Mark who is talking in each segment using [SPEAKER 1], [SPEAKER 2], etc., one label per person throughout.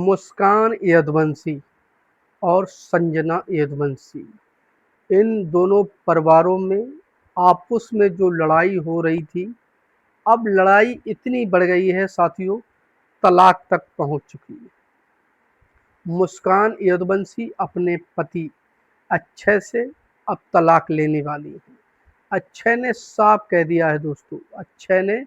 [SPEAKER 1] मुस्कान यदुवंशी और संजना यदुवंशी, इन दोनों परिवारों में आपस में जो लड़ाई हो रही थी, अब लड़ाई इतनी बढ़ गई है साथियों, तलाक तक पहुंच चुकी है। मुस्कान यदुवंशी अपने पति अक्षय से अब तलाक लेने वाली है। अक्षय ने साफ कह दिया है दोस्तों, अक्षय ने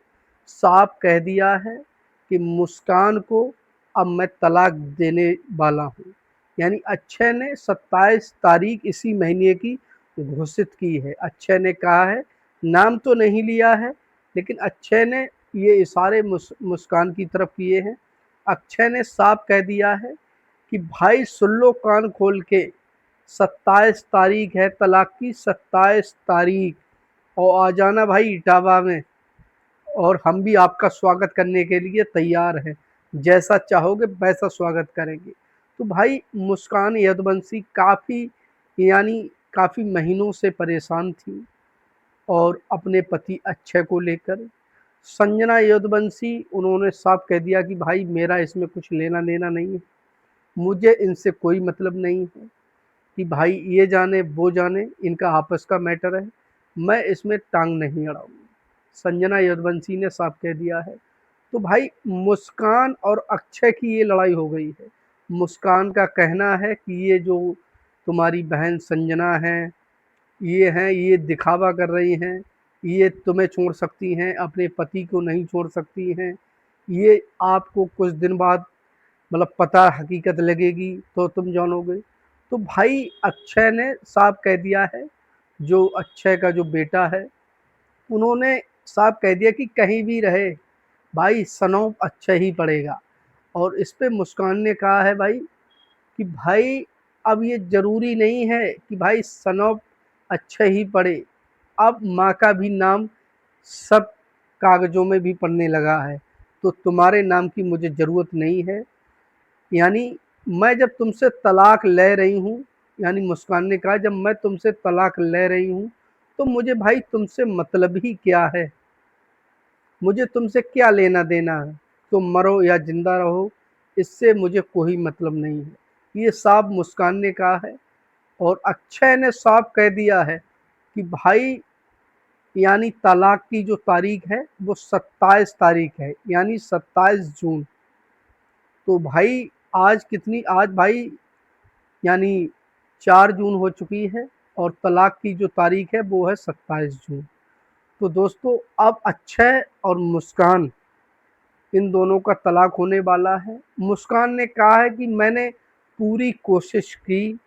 [SPEAKER 1] साफ कह दिया है कि मुस्कान को अब मैं तलाक देने वाला हूँ। यानी अक्षय ने 27 तारीख इसी महीने की घोषित की है। अक्षय ने कहा है, नाम तो नहीं लिया है, लेकिन अक्षय ने ये इशारे मुस्कान की तरफ किए हैं। अक्षय ने साफ कह दिया है कि भाई सुन लो कान खोल के, 27 तारीख है तलाक की, 27 तारीख, और आ जाना भाई इटावा में, और हम भी आपका स्वागत करने के लिए तैयार हैं। जैसा चाहोगे वैसा स्वागत करेंगे। तो भाई मुस्कान यदुवंशी काफ़ी महीनों से परेशान थी और अपने पति अक्षय को लेकर। संजना यदुवंशी उन्होंने साफ कह दिया कि भाई मेरा इसमें कुछ लेना देना नहीं है, मुझे इनसे कोई मतलब नहीं है, कि भाई ये जाने वो जाने, इनका आपस का मैटर है, मैं इसमें टांग नहीं अड़ाऊंगी। संजना यदुवंशी ने साफ कह दिया है। तो भाई मुस्कान और अक्षय की ये लड़ाई हो गई है। मुस्कान का कहना है कि ये जो तुम्हारी बहन संजना है, ये दिखावा कर रही हैं, ये तुम्हें छोड़ सकती हैं, अपने पति को नहीं छोड़ सकती हैं, ये आपको कुछ दिन बाद मतलब पता हकीकत लगेगी तो तुम जानोगे। तो भाई अक्षय ने साफ कह दिया है, जो अक्षय का जो बेटा है, उन्होंने साफ कह दिया कि कहीं भी रहे भाई सनौप अक्षय ही पड़ेगा। और इस पे मुस्कान ने कहा है भाई कि भाई अब ये ज़रूरी नहीं है कि भाई सनौप अक्षय ही पड़े, अब माँ का भी नाम सब कागज़ों में भी पढ़ने लगा है, तो तुम्हारे नाम की मुझे ज़रूरत नहीं है। यानी मैं जब तुमसे तलाक ले रही हूँ, यानी मुस्कान ने कहा जब मैं तुमसे तलाक ले रही हूँ, तो मुझे भाई तुमसे मतलब ही क्या है, मुझे तुमसे क्या लेना देना है, तुम मरो या जिंदा रहो, इससे मुझे कोई मतलब नहीं है। ये साफ मुस्कान ने कहा है। और अक्षय ने साफ कह दिया है कि भाई यानी तलाक की जो तारीख है वो 27 तारीख है, यानी 27 जून। तो भाई आज भाई यानी 4 जून हो चुकी है और तलाक की जो तारीख है वो है 27 जून। तो दोस्तों अब अक्षय और मुस्कान, इन दोनों का तलाक होने वाला है। मुस्कान ने कहा है कि मैंने पूरी कोशिश की,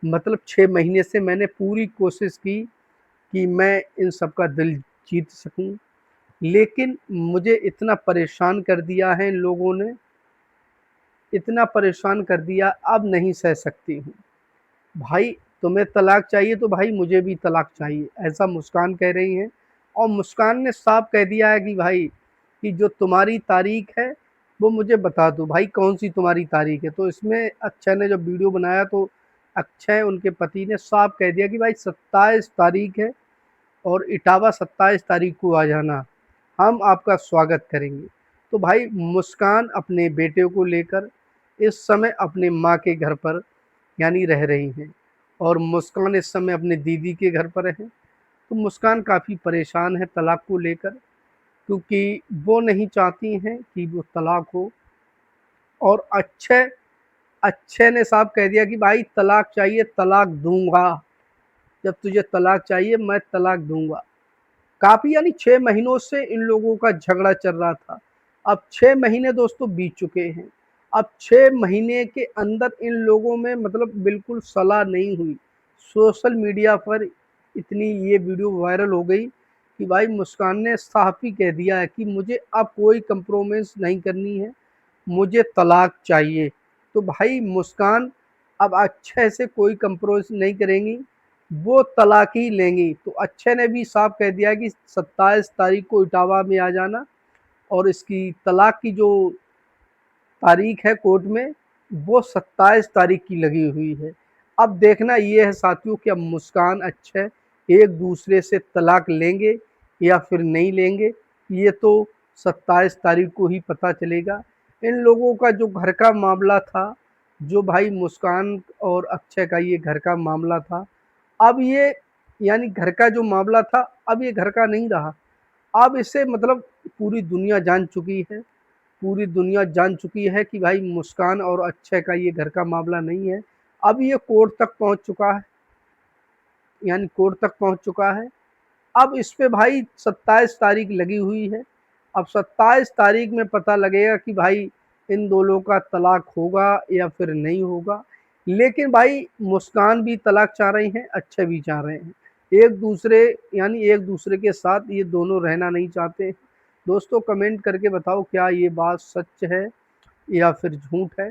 [SPEAKER 1] मतलब 6 महीने से मैंने पूरी कोशिश की कि मैं इन सब का दिल जीत सकूं, लेकिन मुझे इतना परेशान कर दिया है इन लोगों ने, इतना परेशान कर दिया, अब नहीं सह सकती हूँ। भाई तुम्हें तलाक चाहिए तो भाई मुझे भी तलाक चाहिए, ऐसा मुस्कान कह रही हैं। और मुस्कान ने साफ कह दिया है कि भाई कि जो तुम्हारी तारीख है वो मुझे बता दो, भाई कौन सी तुम्हारी तारीख है। तो इसमें अक्षय ने जब वीडियो बनाया तो अक्षय उनके पति ने साफ कह दिया कि भाई 27 तारीख है और इटावा 27 तारीख को आ जाना, हम आपका स्वागत करेंगे। तो भाई मुस्कान अपने बेटे को लेकर इस समय अपने माँ के घर पर यानी रह रही हैं, और मुस्कान इस समय अपने दीदी के घर पर है। तो मुस्कान काफ़ी परेशान है तलाक को लेकर, क्योंकि वो नहीं चाहती हैं कि वो तलाक हो। और अक्षय अक्षय ने साफ कह दिया कि भाई तलाक चाहिए, तलाक दूंगा, जब तुझे तलाक चाहिए मैं तलाक दूंगा। काफ़ी यानी 6 महीनों से इन लोगों का झगड़ा चल रहा था। अब 6 महीने दोस्तों बीत चुके हैं। अब 6 महीने के अंदर इन लोगों में मतलब बिल्कुल सलाह नहीं हुई। सोशल मीडिया पर इतनी ये वीडियो वायरल हो गई कि भाई मुस्कान ने साफ ही कह दिया है कि मुझे अब कोई कंप्रोमाइज़ नहीं करनी है, मुझे तलाक चाहिए। तो भाई मुस्कान अब अक्षय से कोई कंप्रोमाइज़ नहीं करेंगी, वो तलाक ही लेंगी। तो अक्षय ने भी साफ कह दिया कि 27 तारीख को इटावा में आ जाना, और इसकी तलाक की जो तारीख है कोर्ट में वो 27 तारीख की लगी हुई है। अब देखना ये है साथियों कि अब मुस्कान अक्षय एक दूसरे से तलाक लेंगे या फिर नहीं लेंगे, ये तो 27 तारीख को ही पता चलेगा। इन लोगों का जो घर का मामला था, जो भाई मुस्कान और अक्षय का ये घर का मामला था, अब ये यानी घर का जो मामला था, अब ये घर का नहीं रहा। अब इसे मतलब पूरी दुनिया जान चुकी है, पूरी दुनिया जान चुकी है कि भाई मुस्कान और अक्षय का ये घर का मामला नहीं है। अब ये कोर्ट तक पहुँच चुका है, यानी कोर्ट तक पहुँच चुका है। अब इस पे भाई 27 तारीख लगी हुई है। अब 27 तारीख में पता लगेगा कि भाई इन दोनों का तलाक होगा या फिर नहीं होगा। लेकिन भाई मुस्कान भी तलाक चाह रही हैं, अक्षय भी चाह रहे हैं। एक दूसरे यानी एक दूसरे के साथ ये दोनों रहना नहीं चाहते। दोस्तों कमेंट करके बताओ क्या ये बात सच है या फिर झूठ है?